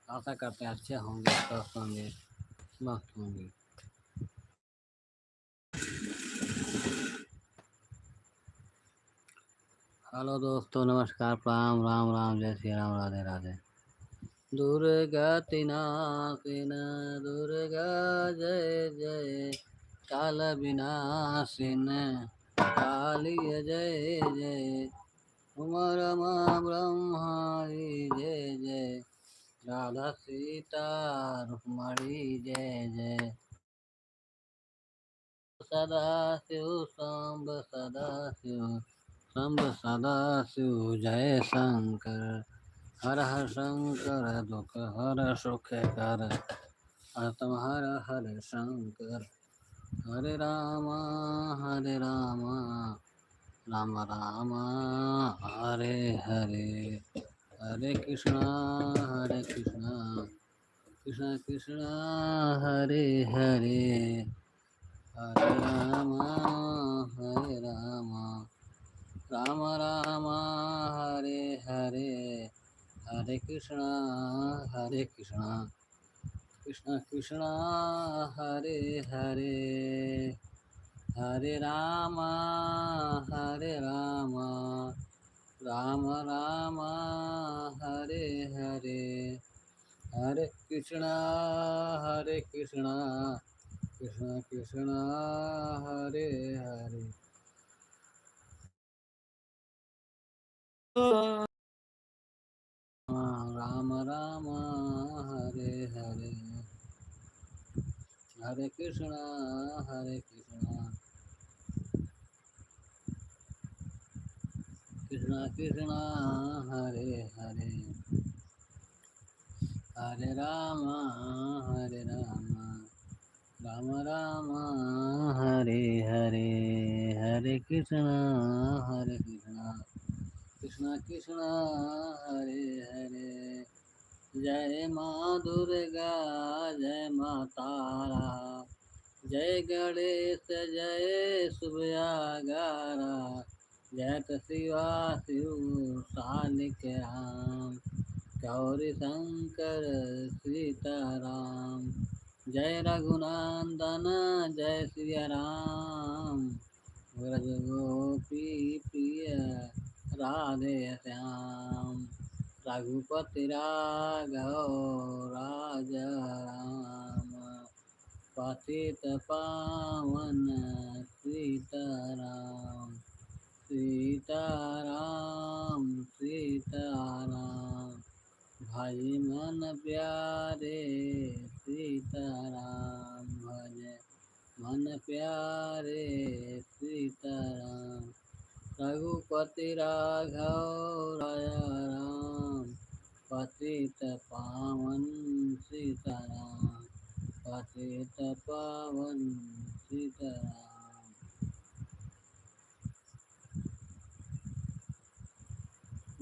आशा करते हैं अच्छे होंगे, स्वस्थ होंगे, मस्त होंगे। हेलो दोस्तों, नमस्कार, प्रणाम, राम राम, जय श्री राम, राधे राधे। दुर्गति नाशिन दुर्गा जय जय, काल विनाशिन काली जय जय, उमा रमा ब्रह्माणी जय जय, राधा सीता रुक्मणी जय जय, सदा शिव सांब सदा शिव शंभ सदा शिव, जय शंकर हर हर शंकर, दुख हर सुख कर, आत्म हर हर शंकर। हरे राम राम राम हरे हरे, हरे कृष्णा कृष्ण कृष्ण हरे हरे, हरे राम राम राम हरे हरे, हरे कृष्णा कृष्ण कृष्ण हरे हरे, हरे राम राम राम हरे हरे, हरे कृष्णा कृष्ण कृष्ण हरे हरे, राम राम हरे हरे, हरे कृष्णा कृष्ण कृष्ण हरे हरे, हरे राम राम राम हरे हरे, हरे कृष्ण कृष्ण कृष्ण हरे हरे। जय माँ दुर्गा जय माँ तारा, जय गणेश जय सुबयागारा, जय शिवा शिव शालिक राम, गौरी शंकर सीताराम, जय रघुनंदन जय सिया राम, व्रज गोपी प्रिय राधे श्याम, रघुपति राघव राजा राम, पतित पावन सीताराम, सीताराम भाई मन प्यारे, सीताराम भजे मन प्यारे, सीताराम रघुपति राघव राया राम, पतित पावन सीताराम, पतित पावन सीताराम।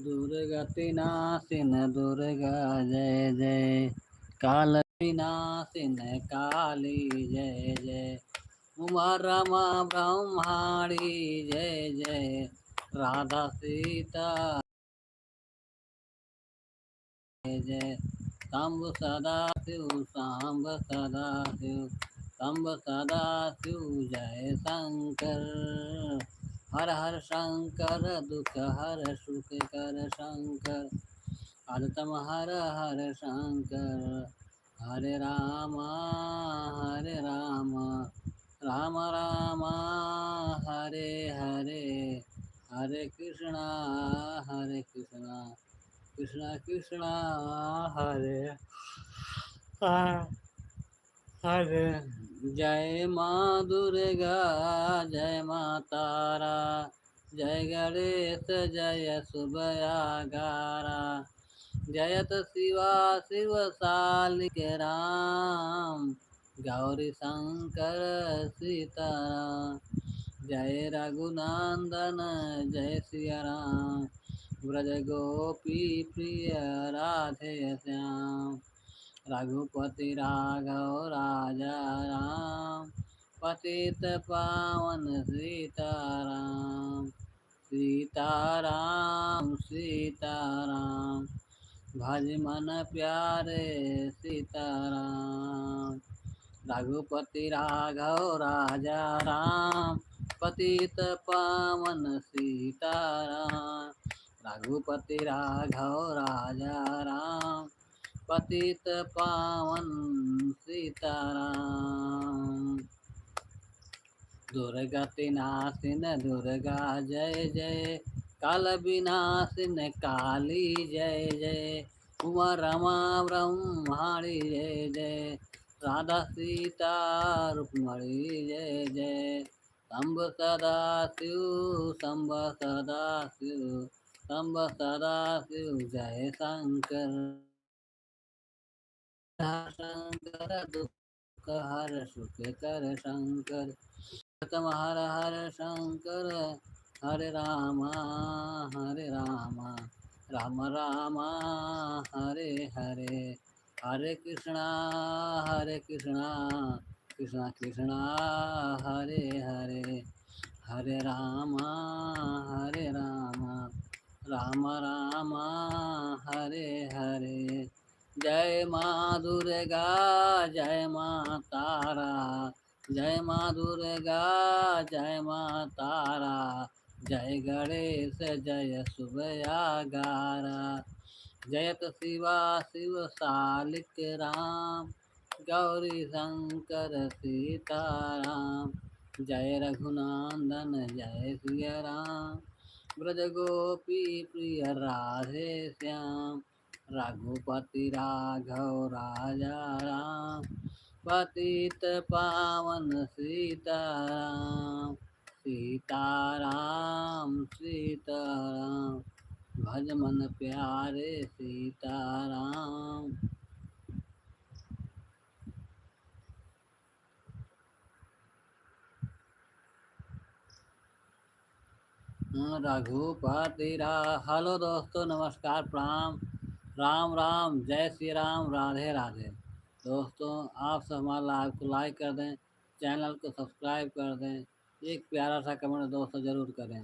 दुर्गति नाशिन दुर्गा जय जय, काल विनाशिन काली जय जय, उमा रमा ब्रह्माणी जय जय, राधा सीता जय जय, शंभ सदा शिव सांब सदा शिव शंभ सदा शिव, जय शंकर हर हर शंकर, दुख हर सुख कर शंकर, आत्म हर हर शंकर। हरे राम राम राम हरे हरे, हरे कृष्णा कृष्ण कृष्ण हरे हरे। जय माँ दुर्गा जय माँ तारा, जय गणेश जय सुबयागारा, जयत शिवा शिव शालिक राम, गौरी शंकर सीताराम, जय रघुनंदन जय सिया राम, व्रज गोपी प्रिय राधे श्याम, रघुपति राघव राजा राम, पतित पावन सीताराम, सीताराम भज मन प्यारे सीताराम। रघुपति राघव राजा राम, पतित पावन सीताराम। रघुपति राघव राजा राम, पतित पावन सीताराम। दुर्गति नाशिन दुर्गा जय जय, काल विनाशिन काली जय जय। उमा रमा ब्रह्माणी जय जय, राधा सीता रुक्मणी जय जय। शंभ सदा शिव शंभ सदा शिव, शंभ सदा शिव जय शंकर। शंकर दुख हर सुख कर शंकर, तम हर हर शंकर। हरे रामा राम राम हरे हरे। हरे कृष्णा कृष्णा कृष्णा हरे हरे। हरे रामा राम राम हरे हरे। जय माँ दुर्गा जय माँ तारा, जय माँ दुर्गा जय माँ तारा। जय गणेश जय शुभयागारा, जयत शिवा शिव शालिक राम। गौरी शंकर सीताराम, जय रघुनंदन जय सिया राम। ब्रज गोपी प्रिय राधे श्याम, रघुपति राघव राजा राम। पतित पावन सीताराम, सीताराम सीताराम। भज मन प्यारे सीताराम। रघुपति हेलो दोस्तों, नमस्कार प्रणाम। राम राम, जय श्री राम, राधे राधे। दोस्तों आप सब हमारे लाइव को लाइक कर दें, चैनल को सब्सक्राइब कर दें, एक प्यारा सा कमेंट दोस्तों ज़रूर करें।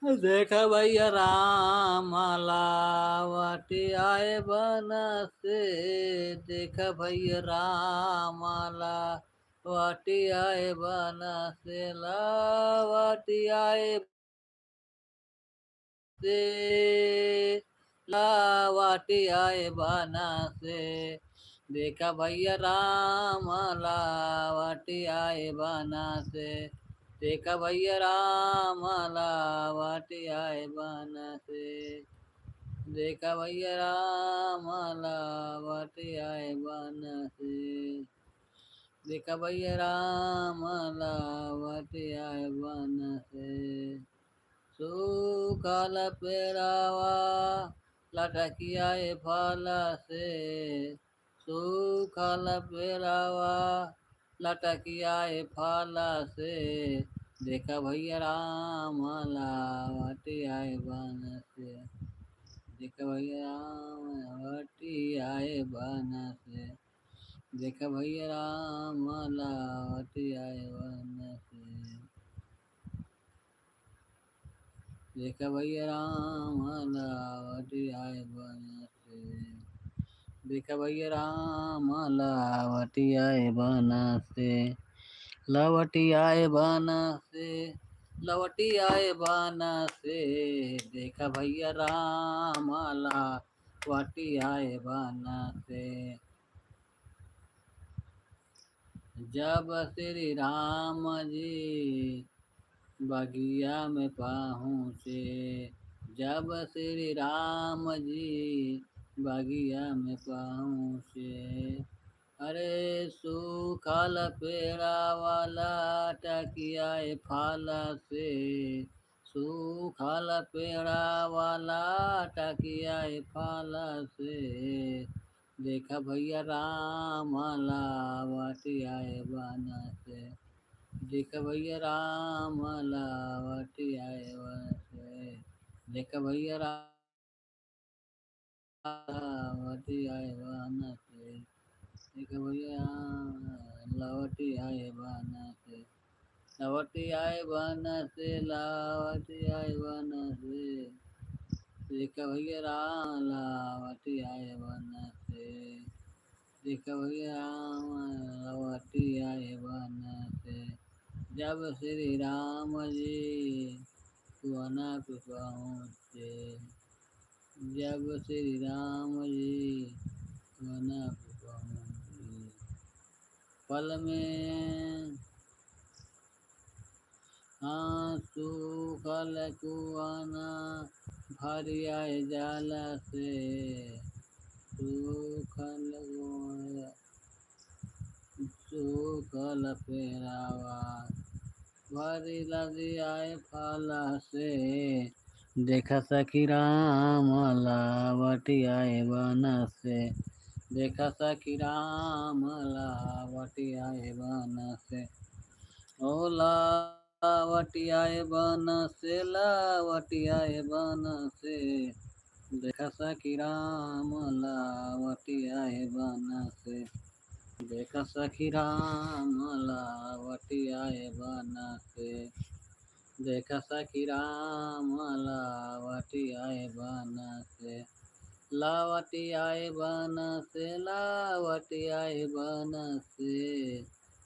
देखा भैया राम लावटी आए बन से, देखा भैया राम लावटी आए बन से, लावटी आए से, लावटी आए बन से। देखा भैया राम लावटी आए बन से, देखा भैया राम लावटी आए बन से। देखा भैया राम लावटी आए बन से, देखा भैया राम लावटी आए बन से। सूखल पेड़ावा लटकियाए फल से, सूखल पेड़ावा लटकियाए फल से। देखा भैया राम लावटी आए बन से, देखा भैया राम लावटी आए बन से। देखा भैया राम लावटी आए बन से, देखा भैया राम लावटी आए बन से। देखा भैया राम लावटी आए बन से, लवटी आए बन से, लवटी आए बन से। देखा भैया राम लावटी आए बन से। जब श्री राम जी बगिया में पहुँचे, जब श्री राम जी बगिया में पहुँचे। अरे सूखल पेड़ा वाला टकियाए फल से, सूखल पेड़ा वाला टकियाए फल से। देखा भैया राम लावटी आए बन से, देखा भैया राम लावटी आए बन से। देखा भैया लावटी आए बन से, देखा भैया लावटी आए बन से। लवटी आए बन से, लावटी आए बन से, देख भैया राम लावटी आए बन से, देख भैया राम लावटी आए बन से। जब श्री राम जी वन पे पहुँचे, जब श्री राम जी वन पे पहुँचे, पल में हाँ सूखल कुआना भर आए जाल से, सूखल सूखल पेरावा भरी लगी आए फल से, देख सखी राम लावटी आए बन से, देख सखी राम लावटी आए बन से। ओ लावटी आए बन से, लावटी आए बन से, देख सखी राम लावटी आए बन से, देख सखी राम लावटी आए बन से, देख सखी राम लावटी आए बन से। लावटी आए बन से, लावटी आए बन से,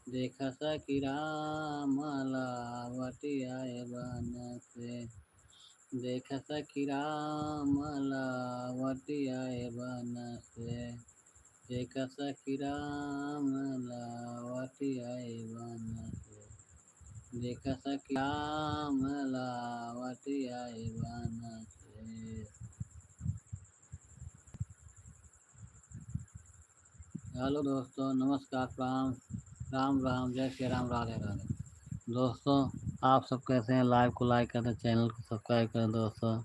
देख सखी राम लावटी आए बन से, देख सखी राम लावटी आए बन से, देख सखी राम लावटी आए बन से, देख सखी राम लावटी आए बन से। हेलो दोस्तों, नमस्कार, प्रणाम, राम राम, जय श्री राम, राधे राधे। दोस्तों, आप सब कैसे हैं? लाइव को लाइक करें, चैनल को सब्सक्राइब करें दोस्तों।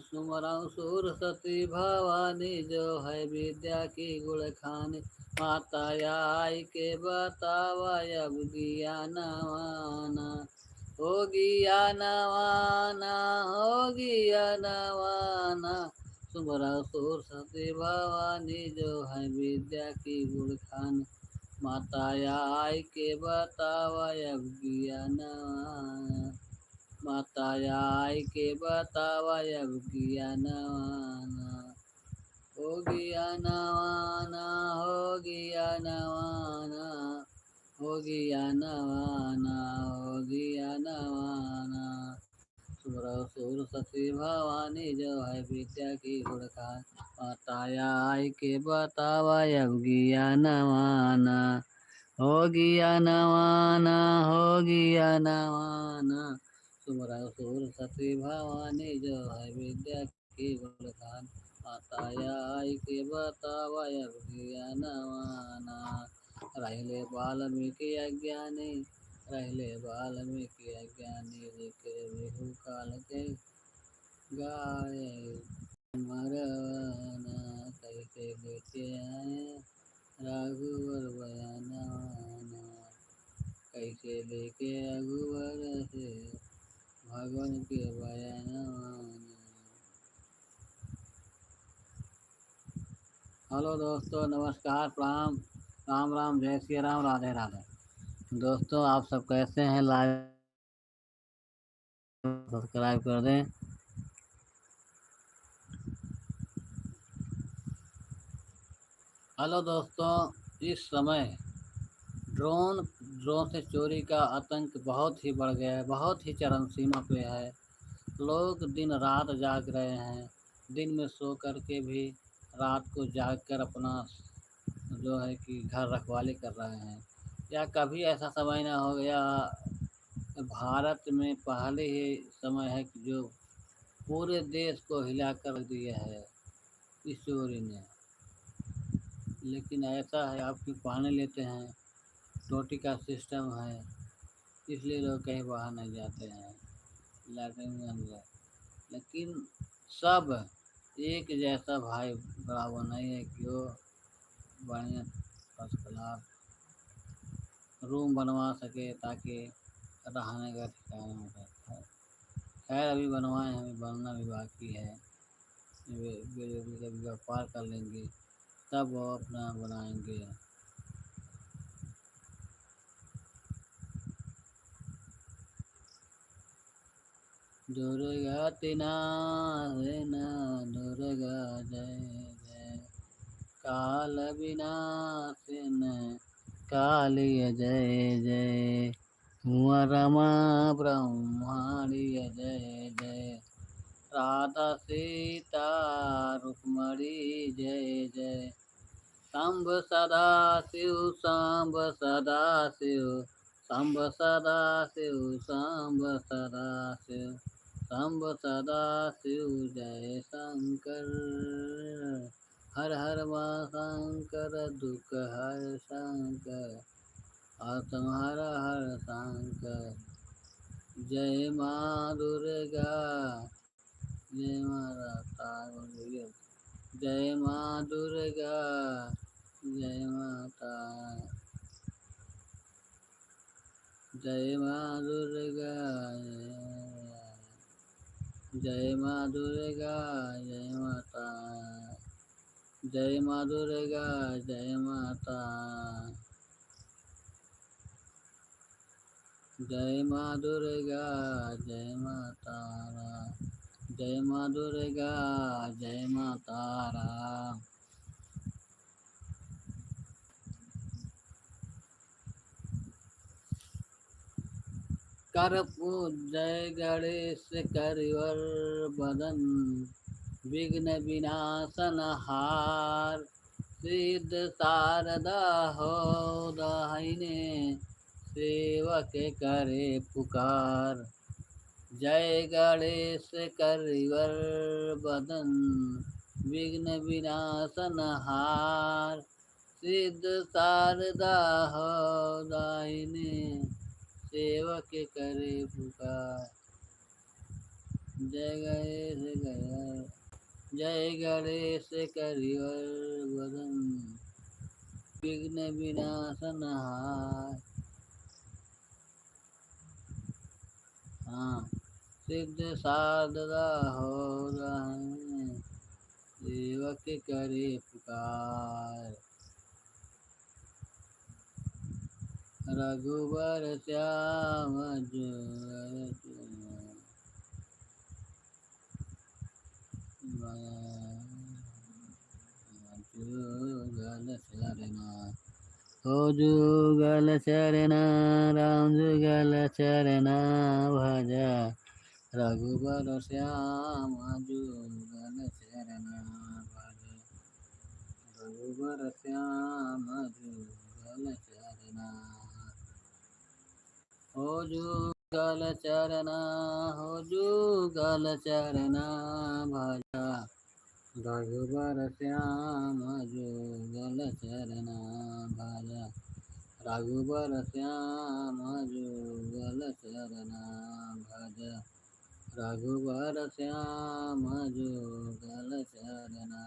सुमरऊ सुर सती भवानी, जो है विद्या की गुण खानी, माता आई के बतावा अब ज्ञानवाना, हो ज्ञानवाना, हो ज्ञानवाना। सुमरऊ सुर सती भवानी, जो है विद्या की गुण खानी, माता आई के बतावा अब ज्ञानवाना, माता आई के बतावा अब ज्ञानवाना, हो ज्ञानवाना, हो ज्ञानवाना, हो ज्ञानवाना, हो ज्ञानवाना। सुमरऊ सुर सती भवानी, जो है विद्या की गुण खान, माता आई के बतावा अब ज्ञानवाना, हो ज्ञानवाना, हो ज्ञानवाना। सुमरऊ सुर सती भवानी, जो है विद्या की गुण खान, माता आई के बतावा अब ज्ञानवाना। रहले वाल्मीकि अज्ञानी, रहले वाल्मीकि अज्ञानी, लिखे बिहु काल के गाए मरवाना, कैसे लेके आए रघुवर बयानवाना, कैसे लेके रघुवर से भगवान के बयानवाना। हेलो दोस्तों, नमस्कार, प्रणाम, राम राम, जय श्री राम, राधे राधे। दोस्तों, आप सब कैसे हैं? लाइव सब्सक्राइब कर दें। हेलो दोस्तों, इस समय ड्रोन ड्रोन से चोरी का आतंक बहुत ही बढ़ गया है, बहुत ही चरम सीमा पे है। लोग दिन रात जाग रहे हैं, दिन में सो कर के भी रात को जाग कर अपना जो है कि घर रखवाली कर रहे हैं। या कभी ऐसा समय ना हो गया भारत में, पहले ही समय है कि जो पूरे देश को हिला कर दिया है इस चोरी ने। लेकिन ऐसा है, आपकी पानी लेते हैं, रोटी का सिस्टम है, इसलिए लोग कहीं बाहर नहीं जाते हैं, लैट्रिन में अंदर। लेकिन सब एक जैसा भाई बराबर नहीं है कि वो बढ़िया फर्स्ट क्लास रूम बनवा सके ताकि रहने का ठिकाना हो सकता है। खैर, अभी बनवाए हैं, अभी बनना भी बाकी है। बेरोजगारी का व्यापार कर लेंगे, तब वो अपना बनाएंगे। दुर्गा तिनारिन दुर्गा जय जय, काल विनाशिन कालिय जय जय, हुआ रमा ब्रह्मांडी जय जय, राधा सीता रुक्मणी जय जय, शंभ सदा शिव शंभ सदा शिव, शंभ सदा शिव शंभ सदा शिव, शंभ सदा शिव जय शंकर, हर हर महाशंकर दुख हर शंकर, आत्म हर हर शंकर, जय माँ दुर्गा, जय माता, जय माँ दुर्गा, जय माता, जय माँ दुर्गा, जय माँ दुर्गा, जय माता, जय माँ दुर्गा, जय माता, जय माँ दुर्गा, जय माता, जय माँ दुर्गा, जय माता राम। जय गणेश करिवर बदन, विघ्न विनाशन हार, सिद्ध शारदा हो दाहिने, सेवक करे पुकार, जय गणेश करिवर बदन, विघ्न विनाशन हार, सिद्ध शारदा हो दाहिने, सेवक करे पुकार, जय गणेश जय गणेश करिवर वदन, विघ्न विनाशन हार, हाँ सिद्ध साधदा हो रहे, सेवक करे पुकार, रघुबर श्याम जुगल चरना, हो जुगल चरना, राम जुगल चरना भजा, रघुबर श्याम जुगल चरना भजा, रघुबर श्याम जुगल चरना, हो जुगल चरना, हो जुगल चरना भजा, रघुबर श्याम जुगल चरना भजा, रघुबर श्याम जुगल चरना भजा, रघुबर श्याम जुगल चरना।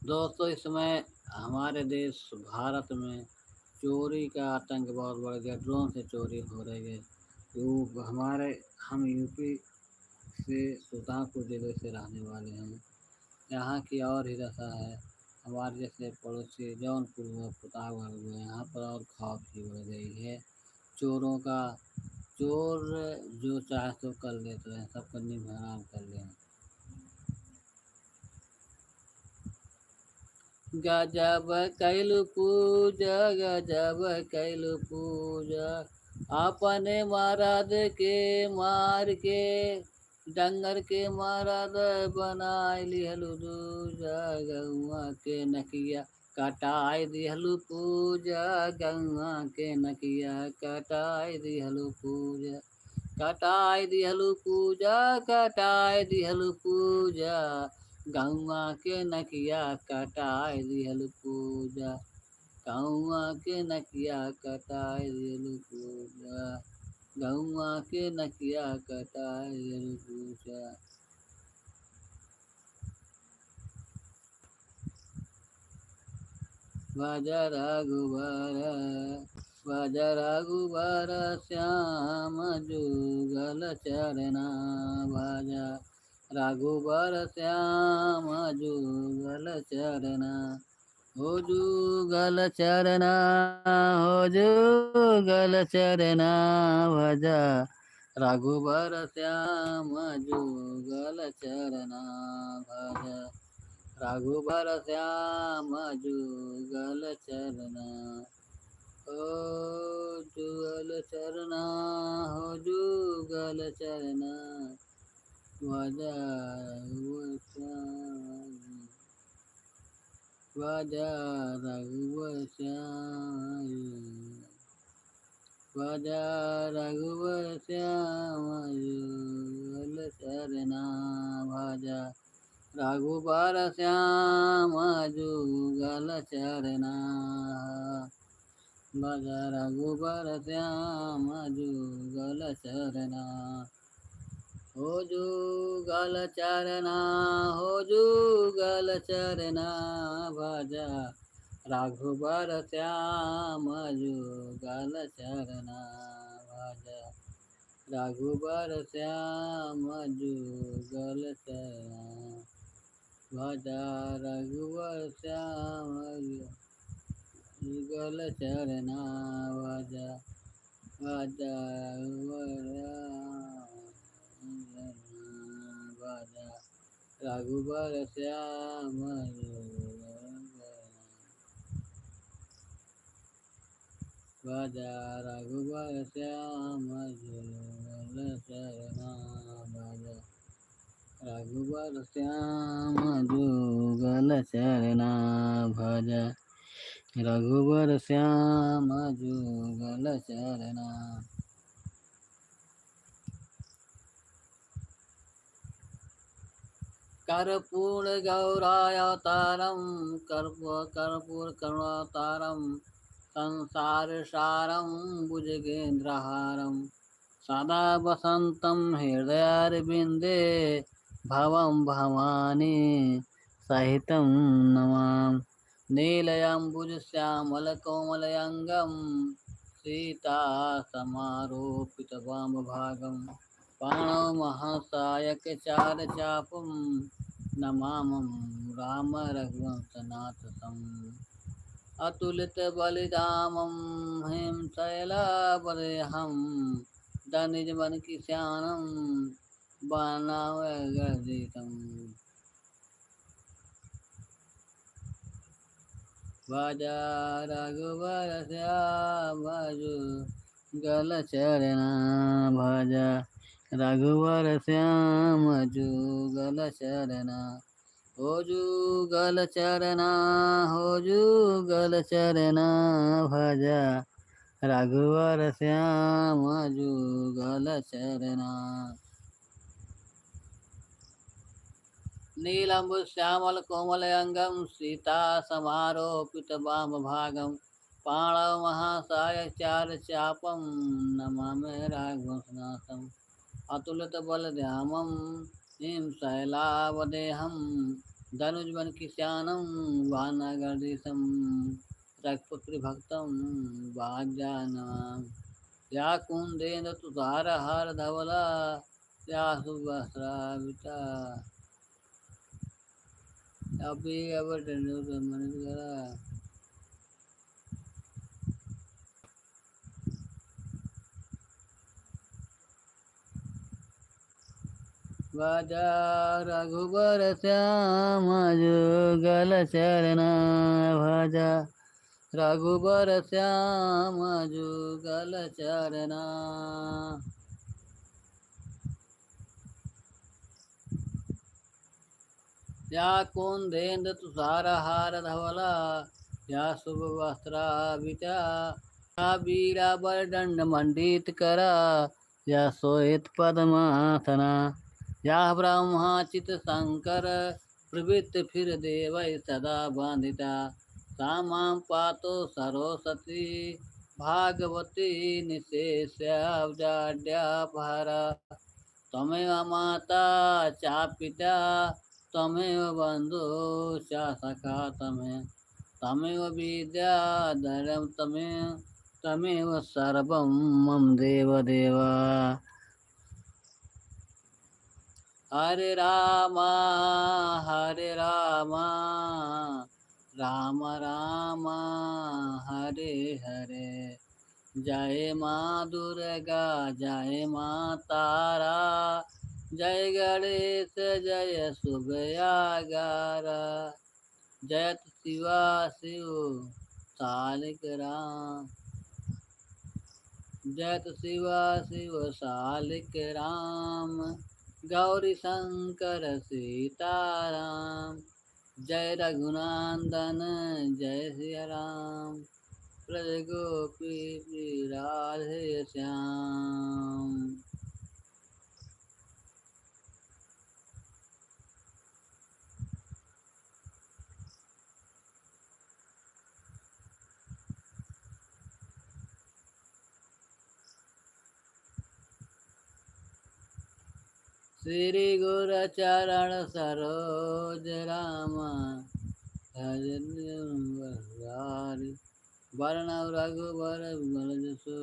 दोस्तों इस समय हमारे देश भारत में चोरी का आतंक बहुत बढ़ गया, ड्रोन से चोरी हो रही है। तो हम यूपी से सुल्तानपुर जिले से रहने वाले हैं। यहाँ की और ही दशा है। हमारे जैसे पड़ोसी जौनपुर हुआ, प्रतापगढ़ हुआ, यहाँ पर और खौफ की बढ़ गई है। चोरों का चोर जो चाहे तो कर लेते हैं, सब करनी हराम कर ले। गजब कैलु पूजा, गजब कैलु पूजा, अपने महाराज के मार के, डंगर के महाराज बनाए लिहलु दूजा, गौआ के नकिया कटाई दिहलु पूजा, गौआ के नकिया कटाई दिहलु पूजा, कटाई दिहलु पूजा, कटाई दिहलु पूजा, गौआ के नकिया कटाई दिहलु पूजा, गौआ के नकिया कटाई दिहलु पूजा, गौआ के नकिया कटाई दिहलु पूजा। भज रघुबर, भज रघुबर श्याम जुगल चरना भजा, रघुबर श्याम जुगल चरना। हो जुगल चरना, हो जुगल चरना, भजा रघुबर श्याम जुगल चरना। भजा रघुबर श्याम जुगल चरना। हो जुगल चरना, हो जुगल चरना, भजा रघुबर श्याम, भजा रघुबर श्याम, भजा रघुबर श्याम जुगल चरना। भजा रघुबर श्याम जुगल चरना। भजा रघुबर श्याम जुगल चरना। हो जुगल चरना, हो जुगल चरना, भजा रघुबर श्याम जुगल चरना। भजा रघुबर श्याम जुगल चरना। भजा रघुबर श्याम जुगल चरना। भजा भजा भजा रघुबर श्याम भजा रघुबर श्याम जुगल चरना। भजा रघुबर श्याम जुगल चरना। भजा रघुबर श्याम जुगल चरना। कर्पूर गौरावतारम, कर्पूर करुणावतारम, संसार सारम भुजगेन्द्रहारम, सदा वसंतं हृदयारविन्दे भवं भवानी सहितं नमामि। नीलयम्बुजश्यामलकोमलयङ्गं सीतासमारोपितवामभागं, पाणौ महासायकचारचापं नमामं राम रघुवंशनाथम्। अतुलितबलिधामं हिमशैलावरेहं, दनिजवनकिशानं वनावगर्जितं। भजा रघुबर श्याम जुगल चरना। भजा रघुबर श्याम जुगल चरना। हो जुगल चरना, हो जुगल चरना, भजा रघुबर श्याम जुगल चरना। नीलम्बुश्यामलकोमलयङ्गं सीतासमारोपितवामभागं, पाणौ महासायकचारचापं नमामि राघवंशनाथम्। अतुलितबलधामं हिमशैलावदेहं, धनुजवनकिशानं वानरगर्दितं, रघुपुत्रभक्तं भाग्यानवाम्। या कुन्देन्दुतुषारहारधवला, या सुवस्त्रावृता, अभी अब मन करा। भजा रघुबर श्याम जुगल चरना। भजा रघुबर श्याम जुगल चरना। या कुन्देन्दु तुषारहारधवला, या शुभवस्त्रावृता, या वीराभरदण्ड मण्डितकरा, या श्वेत पद्मासना, या ब्रह्माच्युत शंकर प्रवृत्ति फिर देवै सदा बांधिता, सा मां पातो सरस्वती भागवती निशेषाब्जाड्यापहरा। त्वमेव माता च पिता, त्वमेव बन्धु च सखा, त्वमेव विद्याधरं, त्वमेव सर्वं मम देव देवा। हरे रामा हरे रामा राम राम हरे हरे। जय माँ दुर्गा जय माँ तारा, जय गणेश जय शुभयागारा। जयत शिवा शिव सालिक राम, जयत शिवा शिव सालिक राम। गौरी शंकर सीताराम, जय रघुनंदन जय सिया राम। ब्रज गोपी राधे श्याम। श्री गुरु चरण सरोज राम, भजन वरण रघुबर विमल जसु।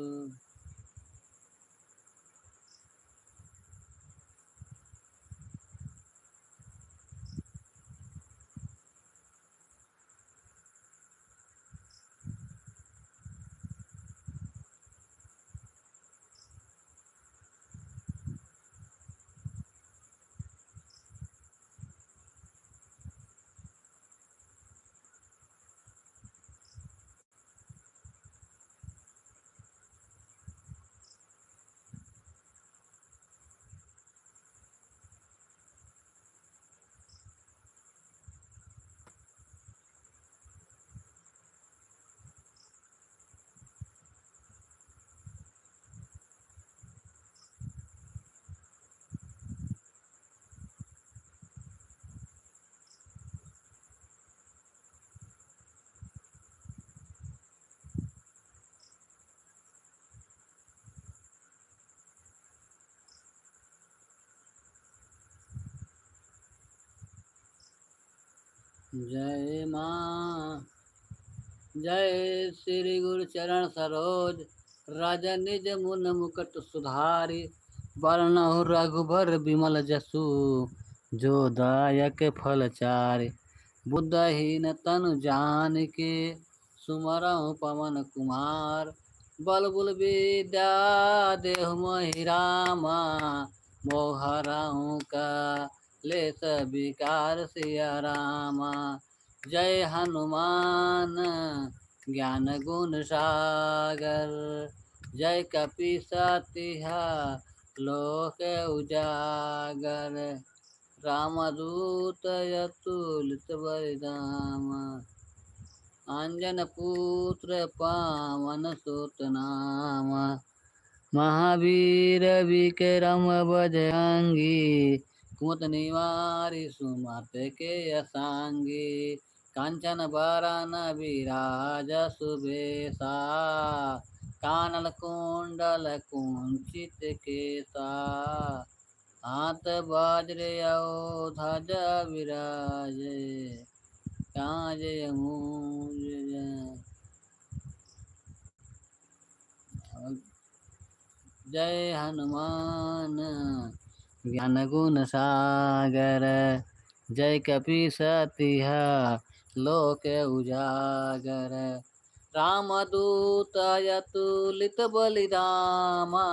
जय माँ जय श्री गुरु चरण सरोज, रज निज मुन मुकुट सुधारि। बरनहु रघुबर बिमल जसु, जो दायक फल चारि। बुद्धहीन तनु जानिके, सुमरहु पवन कुमार। बल बुल विद्या देहु मोहि रामा, मोहरहु का लेस विकार सिया रामा। जय हनुमान ज्ञान गुण सागर, जय कपीसतिहा लोक उजागर। रामदूत अतुलित बलिधाम, अंजन पुत्र पावन सुत नाम। महावीर विक्रम बजरंगी, कुमत निवारि सुमत के असांगी। कांचन वरन विराज सुबेसा, कानन कुंडल कुंचित केसा। हाथ वज्र ध्वजा विराजे, कांजय मूंज। जय हनुमान ज्ञान गुण सागर, जय कपीसतिहा लोक उजागर। रामदूत अतुलित बलिधामा,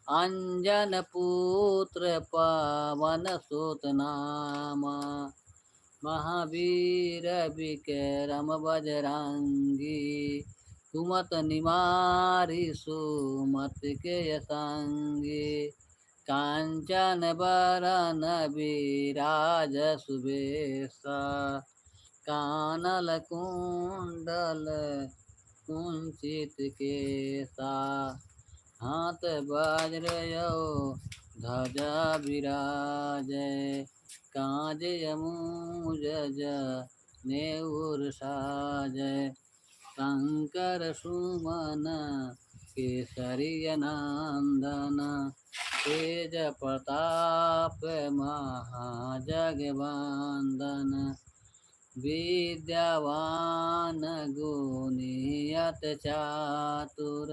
अंजन पुत्र पवन सुत नामा। महावीर विक्रम बजरंगी, कुमत निवारि सुमत के संगी। कांचन बरन विराज सुबेसा, कानल कुंडल कुंचित केसा। हाथ वज्र ध्वजा विराजे, कांजय मूंज नेउर साजय। शंकर सुमन केसरी नंदन, तेज प्रताप महाजगवंदन। विद्यावान गुणियत चातुर,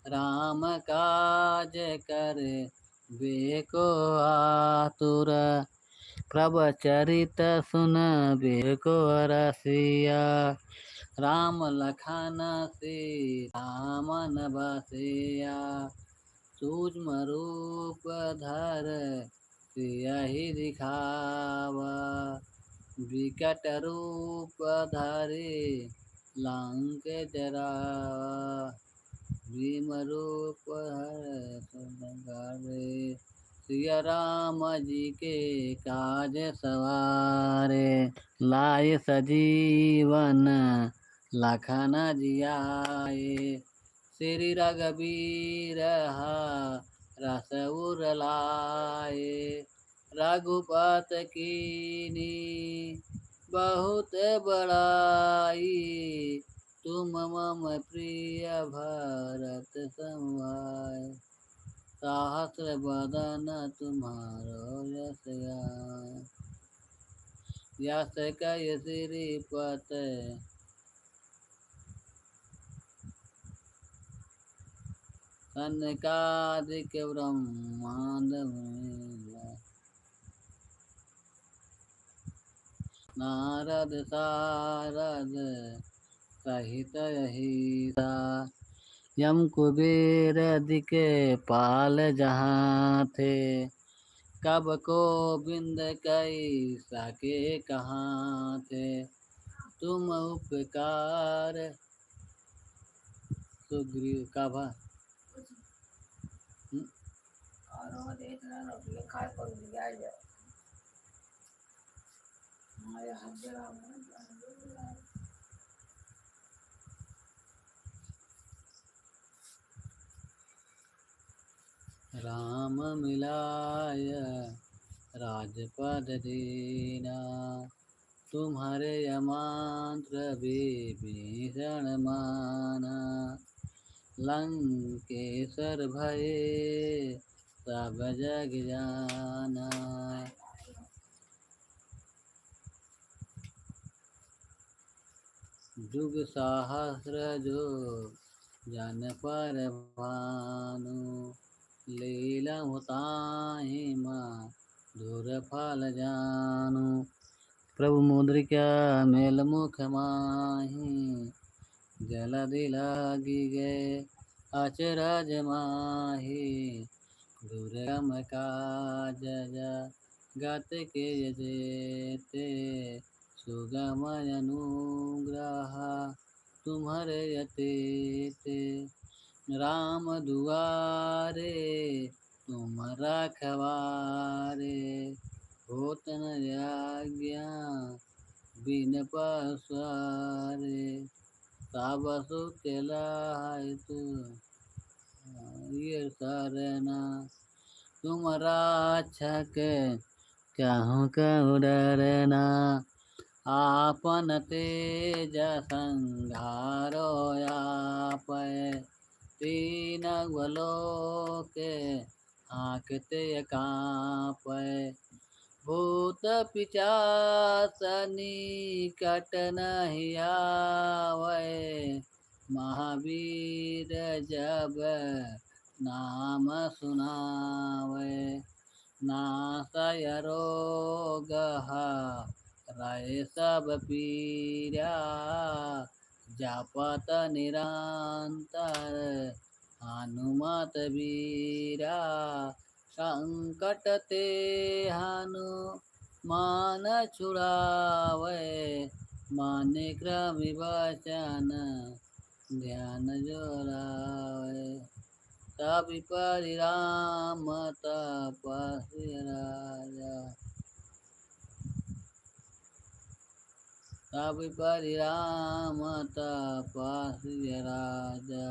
राम काज कर बेको आतुर प्रभचरित सुन बेको रसिया राम लखन सीतामन बसिया सूक्ष्म रूप धर सियहि दिखावा विकट रूप धरि लंक जरावा भीम रूप हर संहारे सिया राम जी के काज सवारे लाए सजीवन लखन जियाए श्री रघुबीर रस उर लाए रघुपत कीनी बहुत बड़ाई तुम मम प्रिय भरत समाय सहस्र बदन तुम्हारो यश गाय यश कय श्रीपत सनकादिक ब्रह्मांड नारद सारद सहित अहिसा यम कुबेर दिके पाल जहाँ थे कब को बिंद कई सके कहाँ थे तुम उपकार सुग्रीव का भा राम मिलाय राजपद दीना तुम्हारे अमंत्र विभीषण माना लंकेश्वर भये सब जग जाना जुग सहस्र जो जन पर भानु लीला होताहि माँ धुर फल जानु प्रभु मुद्रिका मेल मुख माही जलधि लागी गए अचरज माही दुर्गम काज गत के जेते सुगम अनुग्रह तुम्हारे यतेते राम दुआरे तुम रखवारे होत न आज्ञा बिन पसारे सब सुख लाय तू ये सरना तुम राक्षक कहूँ कहूँ डरना आपन तेज संघारो आपै तीन बलोक हाँकते काँपै भूत पिशाच निकट नहीं आवै महावीर जब नाम सुनावै नासय रोग रहे सब पीरा जपत निरंतर हनुमत वीरा संकट ते हनुमान छुड़ावे मानिक विवचन ध्यान जोड़ावे तब परिराम तपस्वी राजा तब परिराम तपस्वी राजा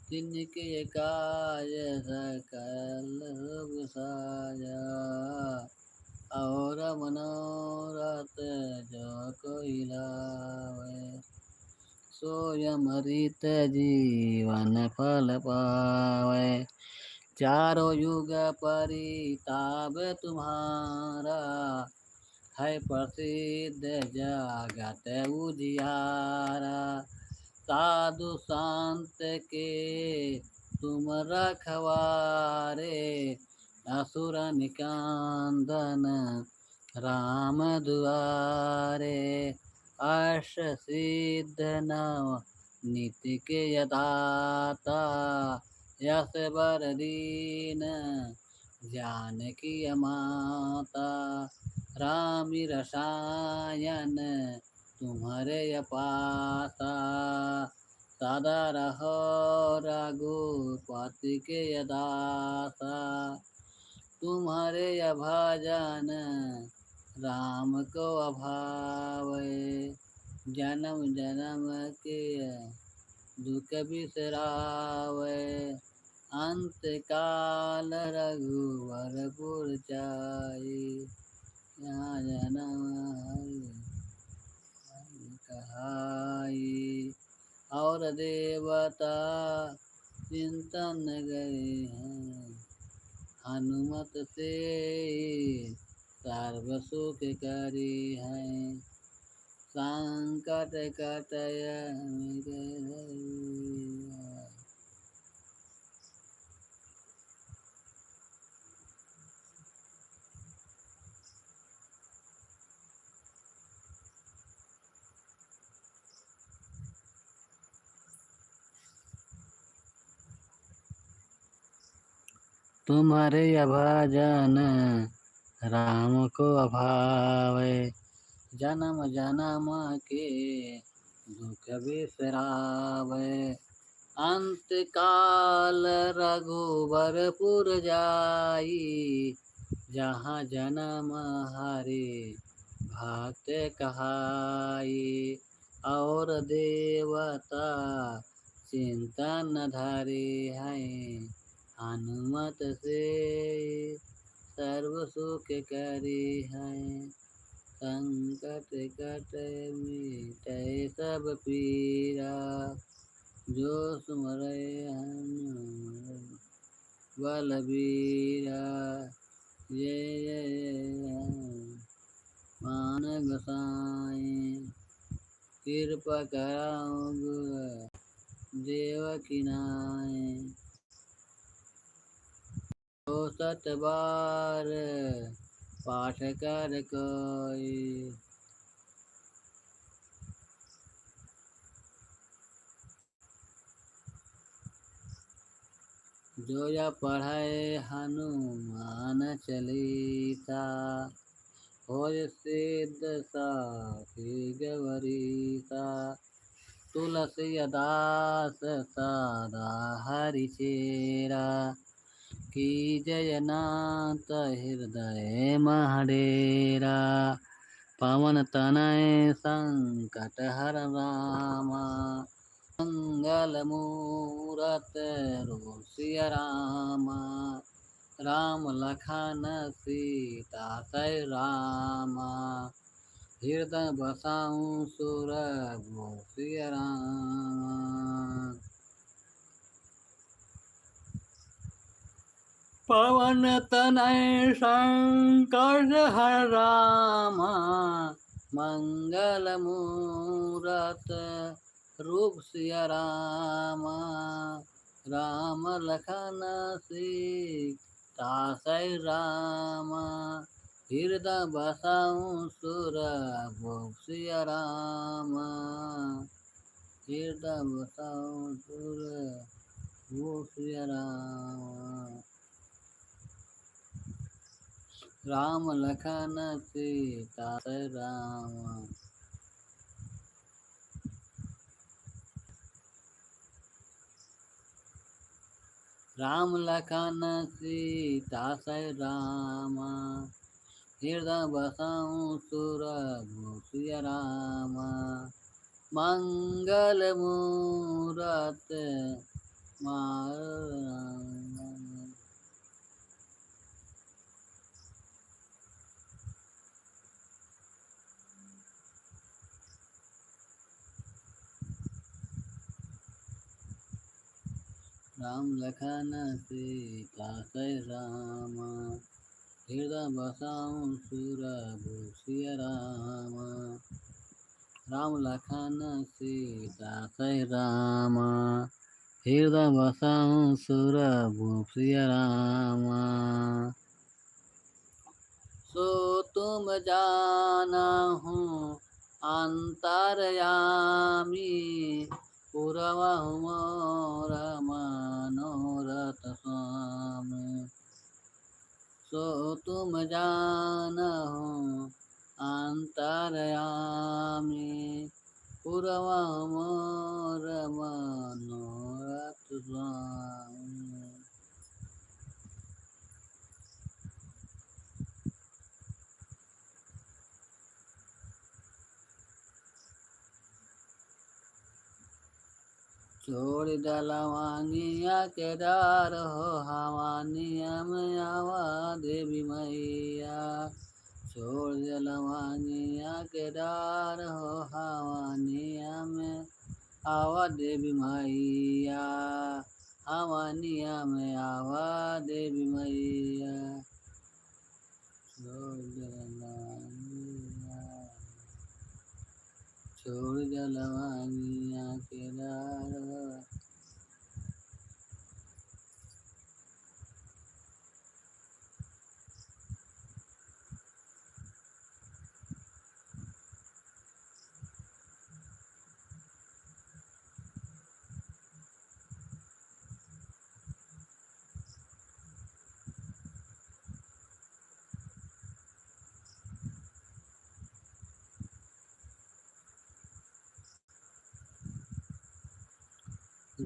तिनके काज सकल सुख साजा और मनोरथ जो कोई लावे सोयम रीत जीवन फल पावे चारों युग परिताप तुम्हारा है प्रसिद्ध जगत उजियारा साधु संत के तुम रखवारे असुर निकंदन राम दुआरे। अष्ट सिद्ध नव नित्य के यदाता। यस बर दीन जानकी माता। रामि रसायन तुम्हारे पासा। सदा रहो रघुपति के दासा। तुम्हारे भजन राम को अभावे। जन्म जन्म के दुख बिसरावे। अंत काल रघुवरपुर जाई। यहाँ जन्म हरि कहाई। और देवता चिंतन गए हैं। हनुमत से सर्व सुख करी है। संकट कटय तुम्हारे भजन राम को अभावे। जन्म जन्म के दुख बिसरावे। अंत काल रघुबरपुर जाई। जहाँ जन्म हरि भक्त कहाई। और देवता चिंतन धरे हैं। हनुमत से सर्व सुख करी है। संकट कट मिटै सब पीरा। जो सुमरै हनुमत बलबीरा। जय जय मान गोसाई। कृपा कराओ गुर देव की नाई। तो सत बार पाठ कर कोई। जो या पढ़े हनुमान चालीसा। होय सिद्ध साखी गौरीसा। तुलसीदास सदा हरिचेरा। की जयनाथ हृदय महडेरा। पवन तनय संकट हर रामा। मंगल मूरत सिया रामा। राम लखन सीता सै रामा। हृदय बसाऊं सुर सिया रामा। पवन तनय संकट हर रामा। मंगल मूरत रूप सिया रामा। राम लखन सीता सै रामा। हृदय बसाऊं सुर सिया रामा। हृदय बसाऊं सुर सिया रामा। राम लखन सीता राम। राम लखन सीता राम। हृदय बसाऊं सुर सिया राम। मंगल मूरत राम लखन सीता राम। हृदय बसाऊं सुर सिया राम। राम लखन सीता राम। हृदय बसाऊं सुरभूप सिया रामा। सो तुम जाना हूँ अंतरयामी, पुरवहु मोर मनोरथ स्वामी। सो तुम जानहु अंतरयामी, पुरवहु मोर मनोरथ स्वामी। छोड़ दलवानिया के डार हो हवानिया में आवा देवी मैया। छोड़ दलवानिया के डार हो हवानिया में आवा देवी मैया। हवानिया में आवा देवी मैया। छोड़ दलवानिया, छोड़ दलवानिया के डार हो।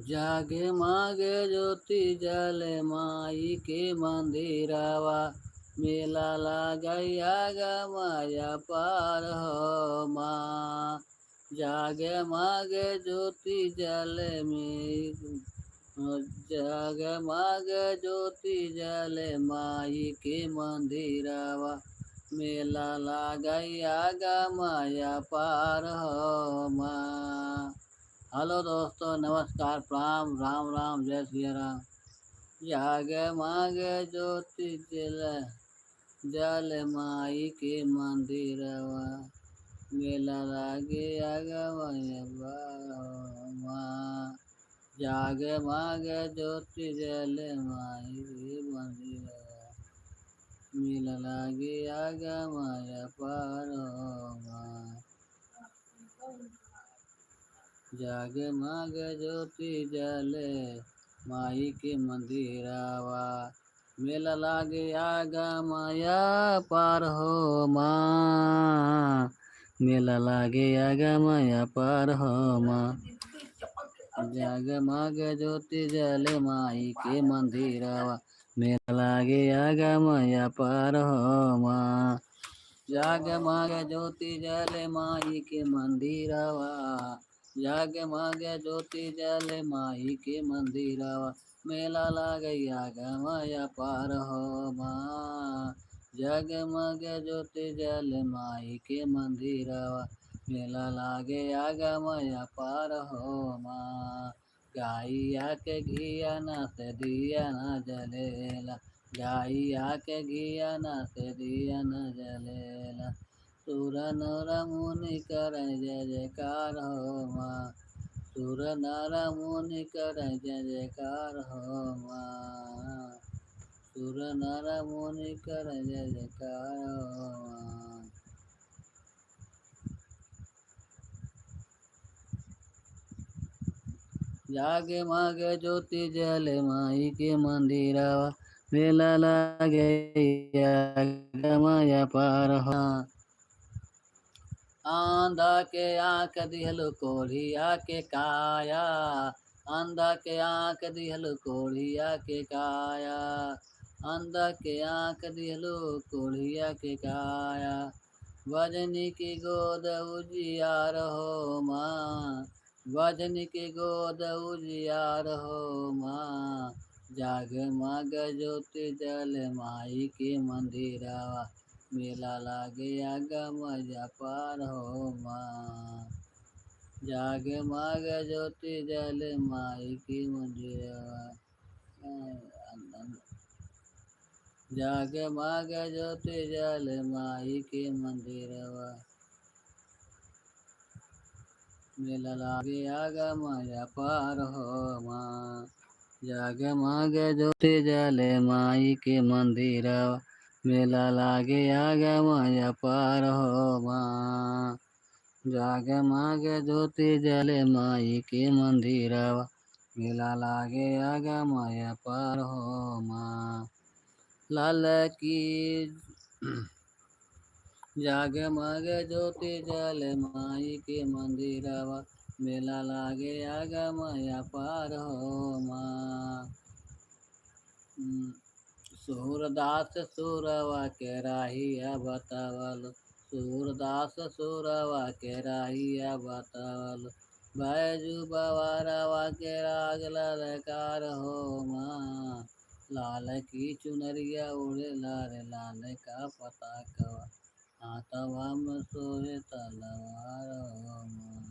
जागे मागे ज्योति जले माई के मंदिरवा। मेला लागैया गा माया पार हो माँ। जागे मागे ज्योति जले में, जागे मागे ज्योति जले माई के मंदिरवा। मेला लागैया गा माया पार हो माँ। हेलो दोस्तों, नमस्कार, प्रणाम, राम राम, जय सिया राम। जागे मागे ज्योति जल जल माई के मंदिरवा। मेला लागे आगमय माँ। जागे मागे ज्योति जल माई के मंदिरवा। मेला लागे आगमय पार माँ। जागे मागे ज्योति जले माई के मंदिरवा। मेला लागे आगा माया पार हो माँ। मेला लागे आगा माया पार हो माँ। जागे मागे ज्योति जले माई के मंदिरवा। मेला लागे आगा माया पार हो माँ। जागे मागे ज्योति जले माई के मंदिरवा। जागे मागे ज्योति जले माई के मंदिरवा। मेला लागैया गमया पार हो माँ। जागे मागे ज्योति जले माई के मंदिरवा। मेला लागे आगमया पार हो माँ। गाइया के घिया न से दिया न जलेला। गाइया के घिया न से दिया न जलेला। सुर नर मुनि कर जय जयकार हो माँ। सुर नर मुनि कर जय जयकार हो माँ। सुर नर मुनि कर जय जयकार हो माँ। जागे मागे ज्योति जले माई के मंदिरवा। मेला लागे गमया पार हो। आंधा के आँख दिहलु कोढ़िया के काया। आंधा के आँख दिहलु कोढ़िया के काया। आंधा के आँख दिहलु कोढ़िया के काया। वजनी की गोद उजियार हो माँ। वजनी की गोद उजियार हो माँ। जाग माग ज्योति जल माई के मंदिरवा। मेला लागे आगमया पार हो माँ। जाग माग ज्योति जल माई के मंदिरवा। जाग माग ज्योति जल माई के मंदिरवा। मेला लागे आगमय अपार हो माँ। जगमगे ज्योति जले माई के मंदिर, मेला लागे आगमय अपार हो माँ। जगमगे ज्योति जले माई के मंदिर, मेला लागे आगमय अपार हो माँ। लाल की जगमगे ज्योति जले माई के मंदिरवा, मेला लागे आगमय अपार हो माँ। सूरदास सुरवा के राहिया बतावल, सूरदास सुरवा के राहिया बतावल। बैजू बवारवा के राग ललकार हो माँ। लाल की चुनरिया उड़े लाल लाल का पताकवा, हाथवा में सोहे तलवार हो माँ।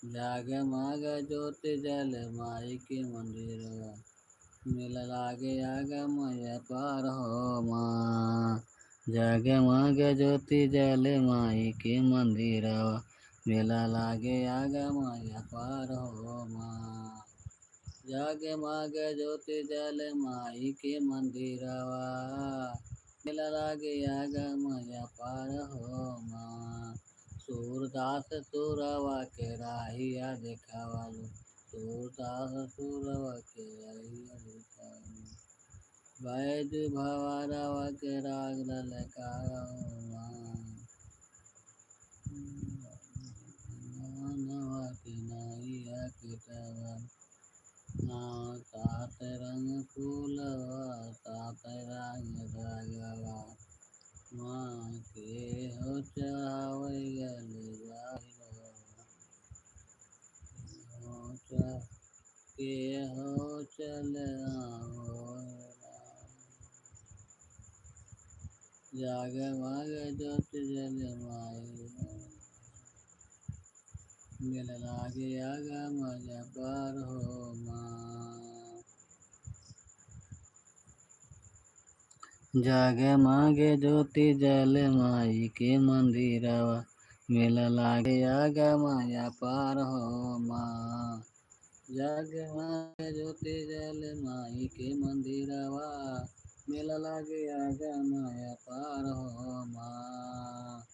जगमग ज्योति जल माई के मंदिरवा, मेला लागे आगमय अपार हो माँ। जगमग ज्योति जल माई के मंदिरवा, मेला लागे आगमय अपार हो माँ। जगमग ज्योति जल माई के मंदिरवा, मेला लागे आगमय अपार हो माँ। सूरदास सुरवा के राहिया देखावलु, सूरदास सुरवा के राहिया देखावलु। बैज भवरवा के राग ललकारा हो माँ। मानवा के नाइया के टवन, सात रंग फूलवा सात रंग धगवा। माँ के हो चढ़ावे गले जाहिरवा, के हो चल जगमग ज्योति जल माई, मेला लागे आगमय अपार हो माँ। जगमगे ज्योति जल माई के मंदिरवा, मेला लागे आगमय अपार हो माँ। जगमगे ज्योति जल माई के मंदिरवा, मेला लागे आगमय अपार हो माँ।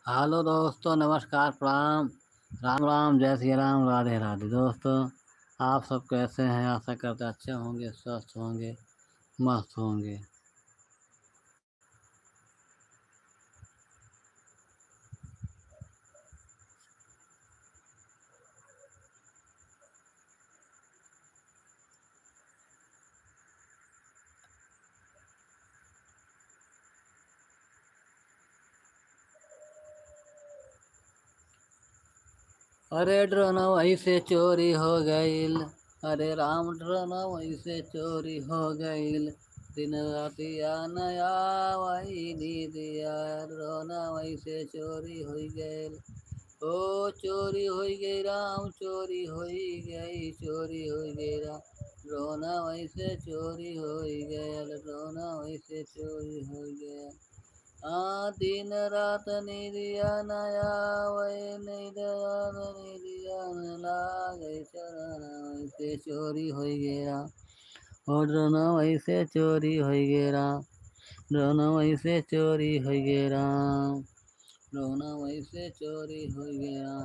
हेलो दोस्तों, नमस्कार, प्रणाम, राम राम, जय श्री राम, राधे राधे। दोस्तों आप सब कैसे हैं? आशा करते अच्छे होंगे, स्वस्थ होंगे, मस्त होंगे। अरे ड्रोन वहीं से चोरी हो गईल, अरे राम ड्रोन वहीं से चोरी हो गईल। दिन रातिया नया वही दिया, ड्रोन वहीं से चोरी हो गईल। ओ चोरी हो गई राम, चोरी हो गई, चोरी हो गई राम। ड्रोन वहीं से चोरी हो गया, ड्रोन वहीं से चोरी हो गया। दिन रात निरिया नया वही निरिया लागे चरण वैसे चोरी हो गया। और ड्रोन वैसे चोरी हो गया, ड्रोन वैसे चोरी हो गया, ड्रोन वैसे चोरी हो गया।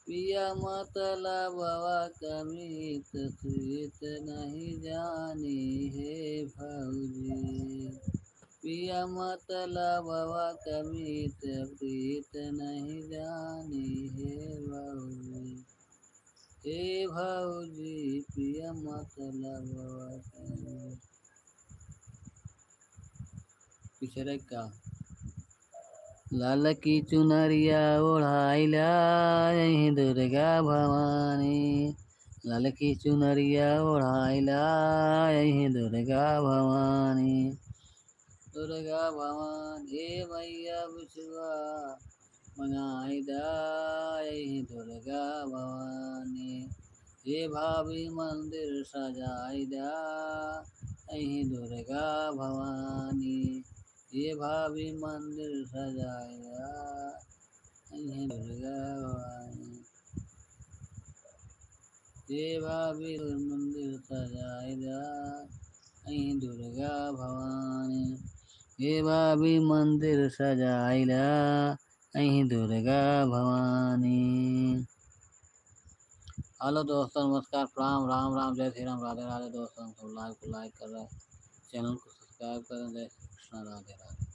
पिया मतलबवा कमित सुइत नहीं जानी है भौजी। पिया मतलबवा कमित प्रीत नहीं जानी है भौजी। हे भौजी पिया मतलबवा कमित। पिछड़े का लाल की चुनरिया ओढ़ाइला यहीं दुर्गा भवानी, लाल की चुनरिया ओढ़ाइला यहीं दुर्गा भवानी। दुर्गा भवानी मैया बिछुआ मंगाई दा यही दुर्गा भवानी। हे भाभी मंदिर सजाई दा यही दुर्गा भवानी। ये भाभी मंदिर सजाई दा यही दुर्गा भवानी। ये भाभी मंदिर सजाई दा यही दुर्गा भवानी। ये भाभी मंदिर सजाई दा यही दुर्गा भवानी। हेलो दोस्तों, नमस्कार, प्रणाम, राम राम, जय श्री राम, राधे राधे। दोस्तों हम सब लाइव को लाइक कर रहे हैं, चैनल को सब्सक्राइब करें। जय श्री कृष्ण, राधे राधे।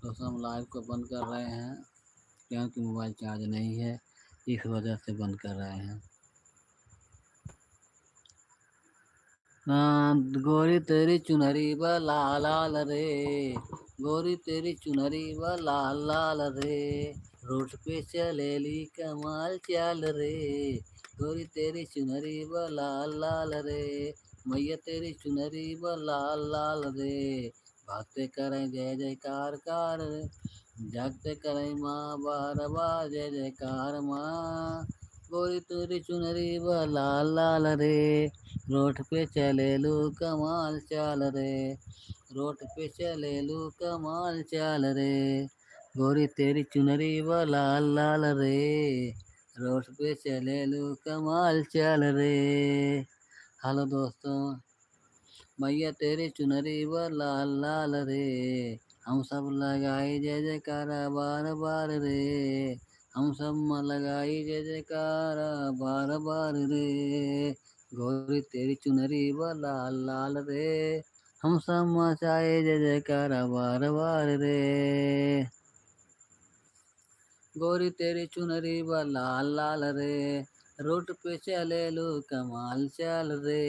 दोस्तों हम लाइव को बंद कर रहे हैं क्योंकि मोबाइल चार्ज नहीं है, इस वजह से बंद कर रहे हैं। गोरी तेरी चुनरी व लाल लाल रे, गोरी तेरी चुनरी व लाल लाल रे, रोड पे चलेली कमाल चाल रे, गोरी तेरी चुनरी व लाल लाल रे, मैया तेरी चुनरी व लाल लाल रे, भक्ते करें जय जयकार कार रे, जागते करें माँ बार बार जय जयकार माँ, गोरी तेरी चुनरी व लाल लाल रे, रोड पे चले लू कमाल चाल रे, रोड पे चले लू कमाल चाल रे, गोरी तेरी चुनरी व लाल लाल रे, रोड पे चले लू कमाल चाल रे। हेलो दोस्तों, मैया तेरी चुनरी व लाल लाल रे, हम सब लगाई जय जयकारा बार बार रे, हम सब लगाई जय जयकारा बार बार रे, गोरी तेरी चुनरी व लाल लाल रे, हम सब मचाए जय जयकारा बार बार रे, गोरी तेरी चुनरी व लाल लाल रे, रोड पे चले लो कमाल चाल रे,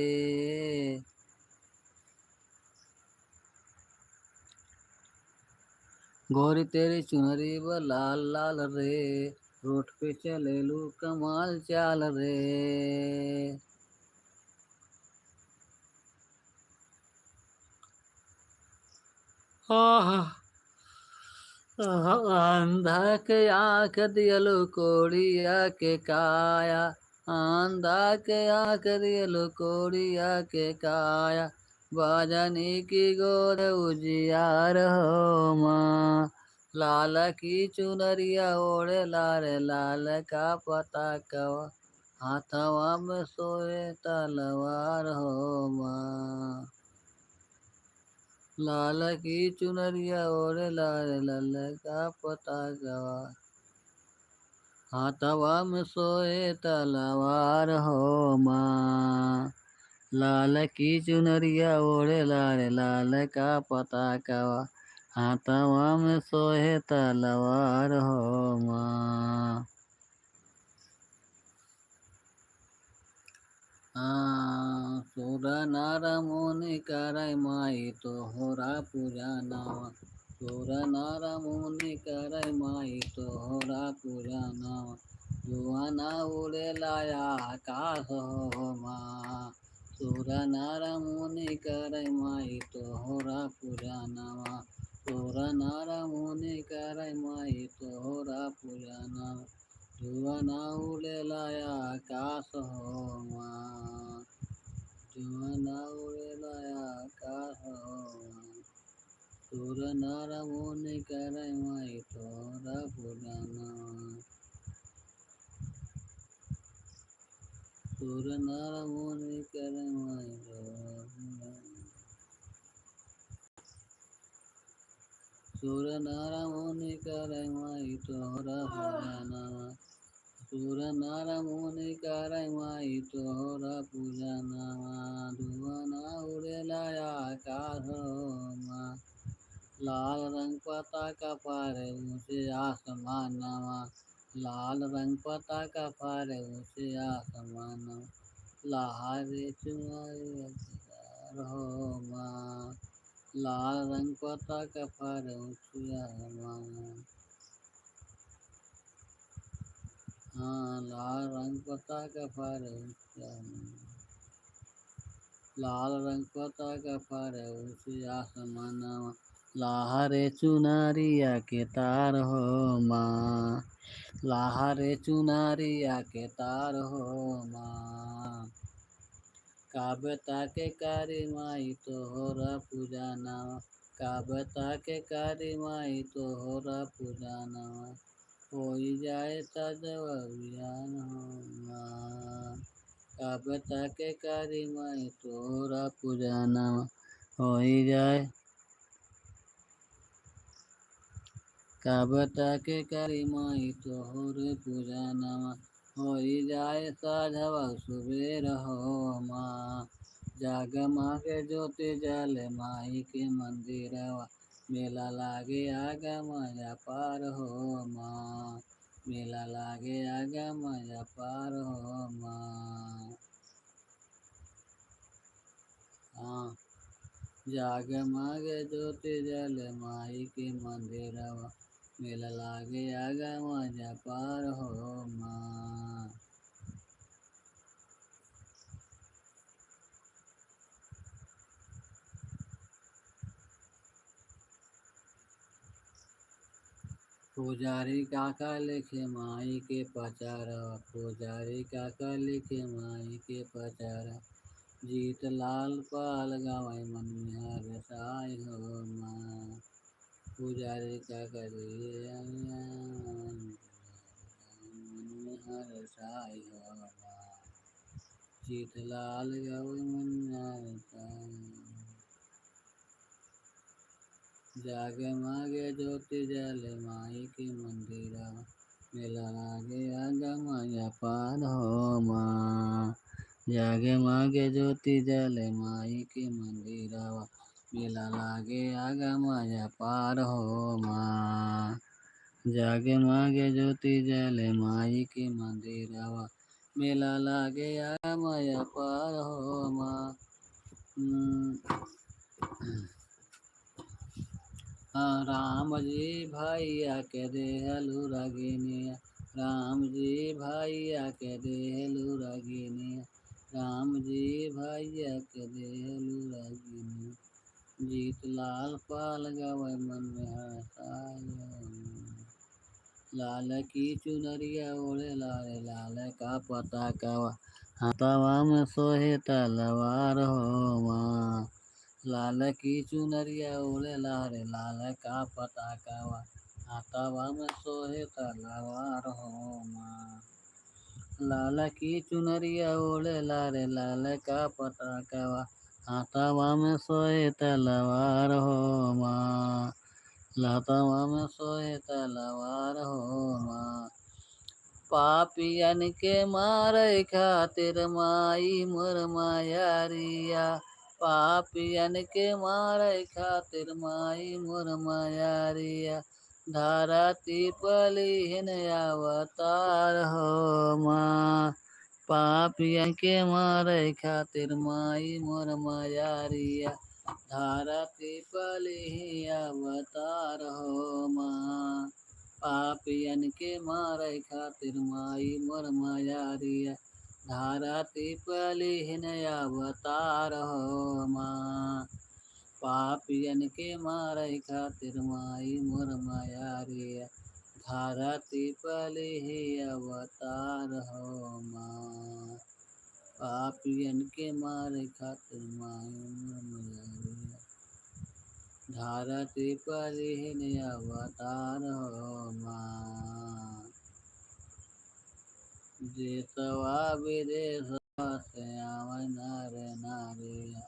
गोरी तेरी चुनरी व लाल लाल रे, रोड पे चले लो कमाल चाल रे। अंधा के आँख दियलो कोड़िया के काया, अंधा के आँख दियलो कोड़िया के काया, बाजनी की गोद उजियार हो माँ, लाल की चुनरिया ओढ़े लाल लाल का पता कवा, हाथवा में सोए तलवार हो माँ, लाल की चुनरिया ओढ़े लाल लाल का पता गवा, हाथवा में सोए तलवार हो माँ, लाल की चुनरिया ओढ़े लाल लाल का पता गवा, हाथवा में सोए तलवार हो माँ। सुर नर मुनि करय माई तोहरा पूजा नावा, सुर नर मुनि करय माई तोहरा पूजा नावा, जुआना उड़े लाया आकाश हो माँ, सुर नर मुनि करय माई तोहरा पूजा नावा, सुर नर मुनि करय माई तोहरा पूजा नावा, जुआना उड़े लाया आकाश हो माँ, जुआना उड़े लाया आकाश हो माँ, सुर नर मुनि करय माई तोहरा पूजा नावा, सुर नर मुनि करय माई तोहरा पूजा नावा, सुर नर मुनि करय माई तोहरा पूजा नावा, सुर नर मुनि करय माई तोहरा पूजा नावा, धुआना उड़ेला आकाश माँ, लाल रंग पताका फहरे ऊँचे आसमानवा, लाल रंग पताका फहरे ऊँचे आसमानवा, लहरे चुनरी हो माँ, लाल रंग पताका फहरे ऊँचे आसमानवा, हाँ लाल रंग पताका फहरे ऊँचे आसमानवा, लाल रंग पताका फहरे ऊँचे आसमानवा, लहरे चुनरिया के तार हो माँ, लहरे चुनरिया के तार हो माँ। काबता के कारी माई तोहरा पूजनवा, काबता के कारी माई तोहरा पूजनवा, होई जाए सजव बिहान हो माँ। काबता के कारी माई तोहरा पूजनवा, होई जाए काबता के कारी माई तोहरे पूजनवा, होई जाए साझवा सुबेर हो माँ। जगमग ज्योति जल माई के मंदिरवा, मेला लागे आगम अपार हो माँ, मेला लागे आगम अपार हो माँ। हाँ, जगमग ज्योति जल माई के मंदिरवा, मेला लागे आगम अपार हो माँ। पुजारी काका लिखे माई के पचारवा, पुजारी काका लिखे माई के पचारा, जीत लाल पाल गावे मन में हर साई हो माँ। पुजारी काका लिखे मन में हर साई हो माँ, जीत लाल गावे मन में हर साई। जगमग ज्योति जल माई के मंदिरवा, मेला लागे आगम अपार हो माँ। जगमग ज्योति जल माई के मंदिरवा, मेला लागे आगम अपार हो माँ। जगमग ज्योति जल माई के मंदिरवा, मेला लागे आगम अपार हो माँ। राम जी भैया के देहलू रगिनिया, राम जी भैया के देहलू रगिनिया, राम जी भैया के देहलू रगिनिया, जीत लाल पाल गवे मन में हर्षाय। लाल की चुनरिया ओढ़े लाले लाल का पताकावा, हाथवा में सोहे तलवार हो माँ। लाल की चुनरिया ओढ़े लाले लाल का पताकावा, हाथवा में सोहे तलवार हो माँ। लाल की चुनरिया ओढ़े लाले लाल का पताकावा, हाथवा में सोहे तलवार हो माँ, हाथवा में सोहे तलवार हो माँ। पापियन के मारे खातिर माई मोर मायारिया, पापियन के मारे खातिर माई मोर मायारिया, धरती पलिहन अवतार हो माँ। पापियन के मारे खातिर माई मोर मायारिया, धरती पलिहि अवतार हो माँ। पापियन के मारे खातिर माई मोर मायारिया, धरती पलिहन अवतार हो माँ। पापियन के मारे खातिर माई मोर मायारिया, धरती पलिहि अवतार हो माँ। पापियन के मारे खातिर माई मोर मायारिया, धरती पलिहन अवतार हो माँ। देशवा विदेशवा से आवे नर नारिया,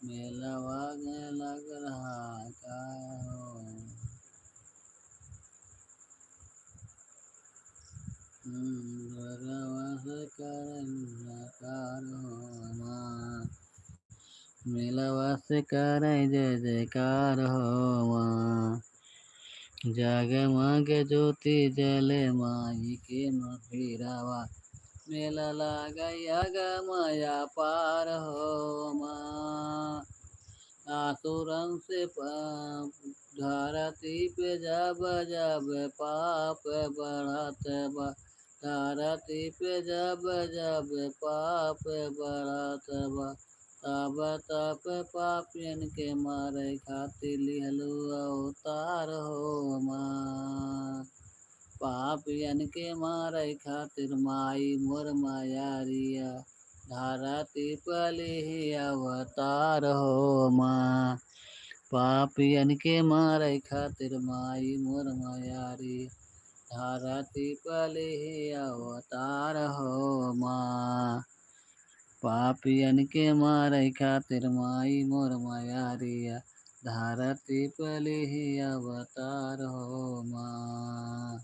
मेलवा में लग रहा का हो। घरवा से कर हो माँ, मेलवा से करे जय जयकार हो माँ। जगमग ज्योति जले माई के मंदिरवा, मेला लागै आगम अपार हो माँ। आसुरन से धरती पे जब जब पाप बढ़त बा, धरती पे जब जब पाप बढ़त बा, तब तप पापियन के मारे खातिर लिहलू अवतार हो माँ। पापियन के मारे खातिर माई मोर मायारिया धरती पली अवतार हो माँ। पापियन के मारे खातिर माई मोर मायारी धरती पली अवतार हो माँ। पापियन के मारे खातिर माई मोर मायारिया धरती पली अवतार हो माँ।